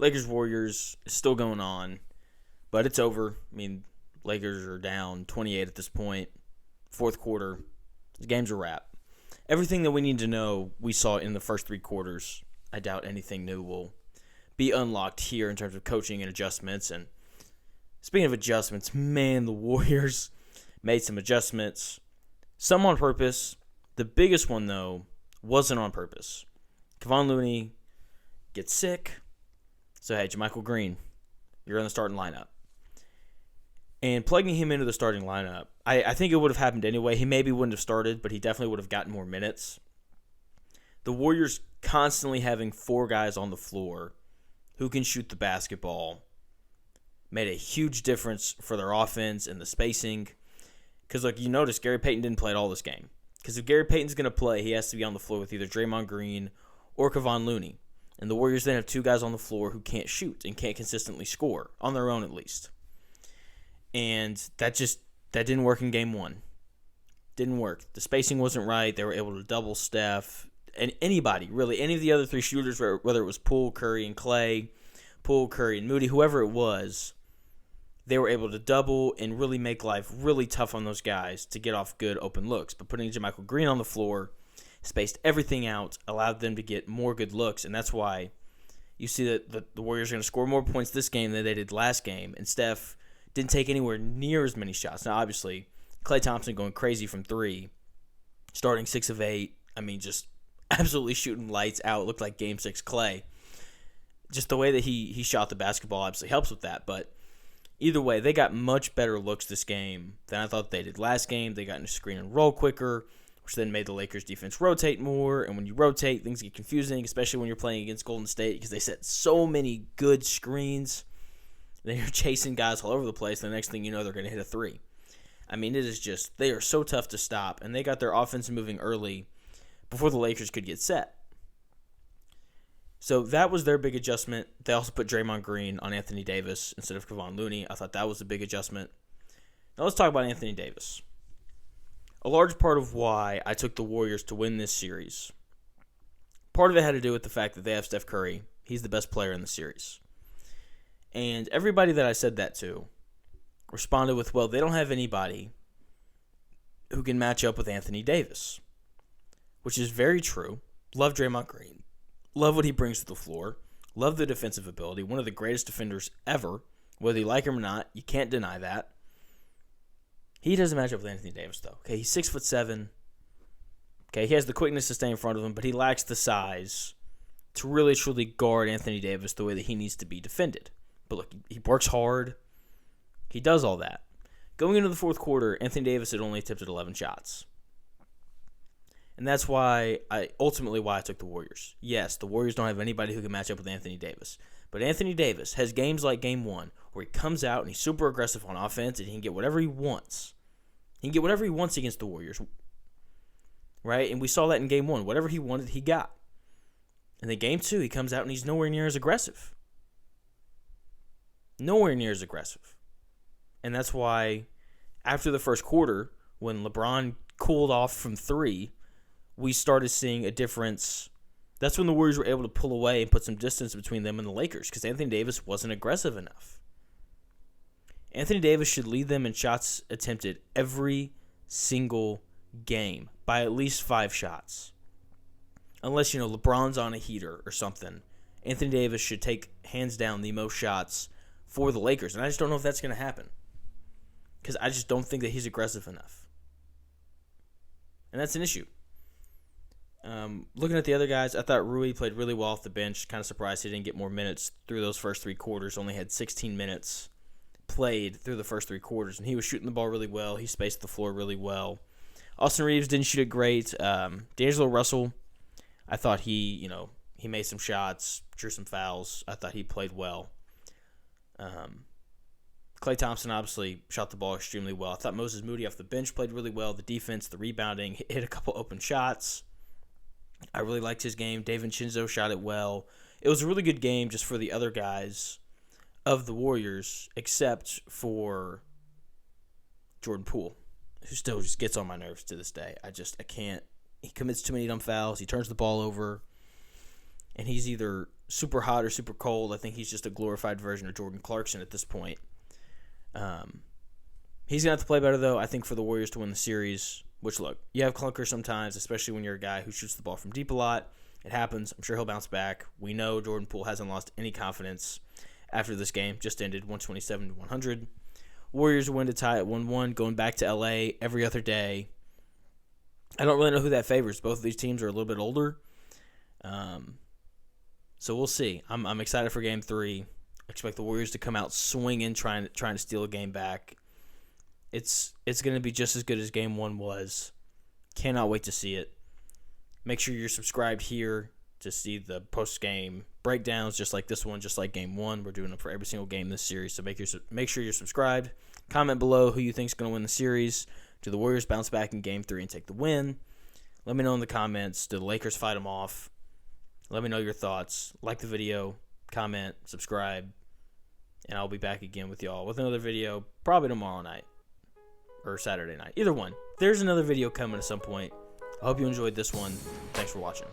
Lakers-Warriors is still going on, but it's over. I mean, Lakers are down 28 at this point. Fourth quarter, the game's a wrap. Everything that we need to know we saw in the first three quarters. I doubt anything new will be unlocked here in terms of coaching and adjustments. And speaking of adjustments, man, the Warriors made some adjustments. Some on purpose. The biggest one, though, wasn't on purpose. Kevon Looney gets sick. So, hey, Jamychal Green, you're in the starting lineup. And plugging him into the starting lineup, I think it would have happened anyway. He maybe wouldn't have started, but he definitely would have gotten more minutes. The Warriors constantly having four guys on the floor who can shoot the basketball made a huge difference for their offense and the spacing. Because, look, you notice Gary Payton didn't play at all this game. Because if Gary Payton's going to play, he has to be on the floor with either Jamychal Green or Kevon Looney. And the Warriors then have two guys on the floor who can't shoot and can't consistently score, on their own at least. And that didn't work in game one. Didn't work. The spacing wasn't right. They were able to double Steph. And anybody, really, any of the other three shooters, whether it was Poole, Curry, and Clay, Poole, Curry, and Moody, whoever it was, they were able to double and really make life really tough on those guys to get off good open looks. But putting Jamychal Green on the floor spaced everything out, allowed them to get more good looks, and that's why you see that the Warriors are going to score more points this game than they did last game, and Steph didn't take anywhere near as many shots. Now, obviously, Klay Thompson going crazy from three, starting 6 of 8. I mean, just absolutely shooting lights out. It looked like Game 6 Klay. Just the way that he shot the basketball obviously helps with that. But either way, they got much better looks this game than I thought they did last game. They got into screen and roll quicker, which then made the Lakers' defense rotate more. And when you rotate, things get confusing, especially when you're playing against Golden State because they set so many good screens. Then you're chasing guys all over the place. And the next thing you know, they're going to hit a three. I mean, it is just, they are so tough to stop. And they got their offense moving early before the Lakers could get set. So that was their big adjustment. They also put Draymond Green on Anthony Davis instead of Kevon Looney. I thought that was a big adjustment. Now let's talk about Anthony Davis. A large part of why I took the Warriors to win this series, part of it had to do with the fact that they have Steph Curry. He's the best player in the series. And everybody that I said that to responded with, well, they don't have anybody who can match up with Anthony Davis, which is very true. Love Draymond Green. Love what he brings to the floor. Love the defensive ability. One of the greatest defenders ever. Whether you like him or not, you can't deny that. He doesn't match up with Anthony Davis, though. Okay, he's 6'7". Okay, he has the quickness to stay in front of him, but he lacks the size to really truly guard Anthony Davis the way that he needs to be defended. But look, he works hard. He does all that. Going into the fourth quarter, Anthony Davis had only attempted 11 shots. And that's why I took the Warriors. Yes, the Warriors don't have anybody who can match up with Anthony Davis. But Anthony Davis has games like Game 1 where he comes out and he's super aggressive on offense and he can get whatever he wants. He can get whatever he wants against the Warriors. Right? And we saw that in Game 1. Whatever he wanted, he got. And then Game 2, he comes out and he's nowhere near as aggressive. Nowhere near as aggressive. And that's why after the first quarter, when LeBron cooled off from 3, we started seeing a difference. That's when the Warriors were able to pull away and put some distance between them and the Lakers because Anthony Davis wasn't aggressive enough. Anthony Davis should lead them in shots attempted every single game by at least 5 shots. Unless, LeBron's on a heater or something. Anthony Davis should take, hands down, the most shots for the Lakers. And I just don't know if that's going to happen. Because I just don't think that he's aggressive enough. And that's an issue. Looking at the other guys, I thought Rui played really well off the bench. Kind of surprised he didn't get more minutes through those first 3 quarters. Only had 16 minutes played through the first 3 quarters. And he was shooting the ball really well. He spaced the floor really well. Austin Reeves didn't shoot it great. D'Angelo Russell, I thought he made some shots, drew some fouls. I thought he played well. Klay Thompson obviously shot the ball extremely well. I thought Moses Moody off the bench played really well. The defense, the rebounding, hit a couple open shots. I really liked his game. DiVincenzo shot it well. It was a really good game just for the other guys of the Warriors, except for Jordan Poole, who still just gets on my nerves to this day. I can't. He commits too many dumb fouls. He turns the ball over. And he's either super hot or super cold. I think he's just a glorified version of Jordan Clarkson at this point. He's going to have to play better, though, I think, for the Warriors to win the series. Which, look, you have clunkers sometimes, especially when you're a guy who shoots the ball from deep a lot. It happens. I'm sure he'll bounce back. We know Jordan Poole hasn't lost any confidence after this game. Just ended 127-100. Warriors win to tie at 1-1, going back to L.A. every other day. I don't really know who that favors. Both of these teams are a little bit older. So we'll see. I'm excited for Game 3. I expect the Warriors to come out swinging, trying to steal a game back. It's going to be just as good as Game 1 was. Cannot wait to see it. Make sure you're subscribed here to see the post-game breakdowns, just like this one, just like Game 1. We're doing them for every single game this series, so make sure you're subscribed. Comment below who you think is going to win the series. Do the Warriors bounce back in Game 3 and take the win? Let me know in the comments. Do the Lakers fight them off? Let me know your thoughts. Like the video, comment, subscribe, and I'll be back again with y'all with another video probably tomorrow night or Saturday night. Either one. There's another video coming at some point. I hope you enjoyed this one. Thanks for watching.